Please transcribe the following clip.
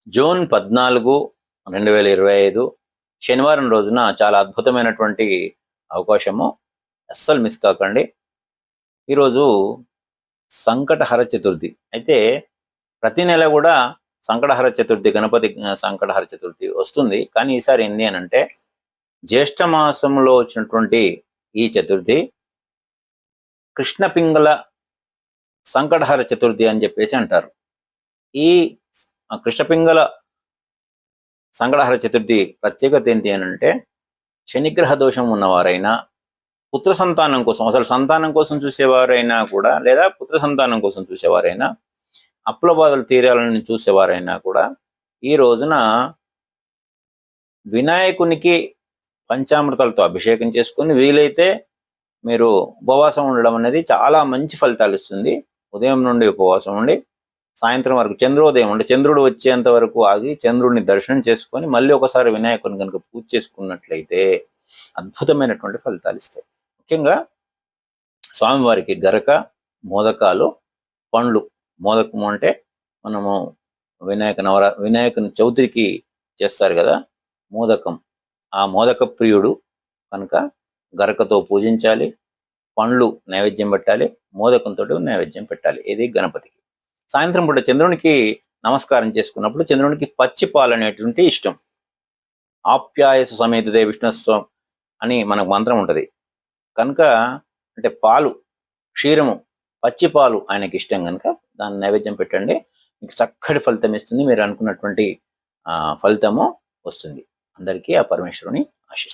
June 14, 2025 శనివారం రోజున చాలా అద్భుతమైనటువంటి అవకాశము. అస్సలు మిస్ కాకండి. ఈరోజు సంకటహర చతుర్థి. అయితే ప్రతి నెల కూడా సంకటహర చతుర్థి, గణపతి సంకటహర చతుర్థి వస్తుంది. కానీ ఈసారి ఏంది అని అంటే, జ్యేష్ఠ మాసంలో వచ్చినటువంటి ఈ చతుర్థి కృష్ణ పింగళ సంకటహర చతుర్థి అని చెప్పేసి అంటారు. ఈ కృష్ణపింగళ సంకటహర చతుర్థి ప్రత్యేకత ఏంటి అని అంటే, శనిగ్రహ దోషం ఉన్నవారైనా, పుత్ర సంతానం కోసం, అసలు సంతానం కోసం చూసేవారైనా కూడా, లేదా పుత్ర సంతానం కోసం చూసేవారైనా, అప్పుల బాధలు తీరాలని చూసేవారైనా కూడా ఈ రోజున వినాయకునికి పంచామృతాలతో అభిషేకం చేసుకుని, వీలైతే మీరు ఉపవాసం ఉండడం అనేది చాలా మంచి ఫలితాలు ఇస్తుంది. ఉదయం నుండి ఉపవాసం ఉండి సాయంత్రం వరకు, చంద్రోదయం అంటే చంద్రుడు వచ్చేంత వరకు ఆగి చంద్రుడిని దర్శనం చేసుకొని మళ్ళీ ఒకసారి వినాయకుని కనుక పూజ చేసుకున్నట్లయితే అద్భుతమైనటువంటి ఫలితాలు ఇస్తాయి. ముఖ్యంగా స్వామివారికి గరక, మోదకాలు, పండ్లు. మోదకము అంటే మనము వినాయకుని చవితికి చేస్తారు కదా మోదకం. ఆ మోదక ప్రియుడు కనుక గరకతో పూజించాలి, పండ్లు నైవేద్యం పెట్టాలి, మోదకంతో నైవేద్యం పెట్టాలి. ఇది గణపతికి. సాయంత్రం పూట చంద్రునికి నమస్కారం చేసుకున్నప్పుడు చంద్రునికి పచ్చి పాలు అనేటువంటి ఇష్టం. ఆప్యాయస సమేతదే విష్ణుస్వం అని మనకు మంత్రం ఉంటుంది కనుక, అంటే పాలు, క్షీరము, పచ్చి పాలు ఆయనకి ఇష్టం కనుక దాన్ని నైవేద్యం పెట్టండి. మీకు చక్కటి ఫలితం ఇస్తుంది. మీరు అనుకున్నటువంటి ఫలితము వస్తుంది. అందరికీ ఆ పరమేశ్వరుని ఆశిస్తుంది.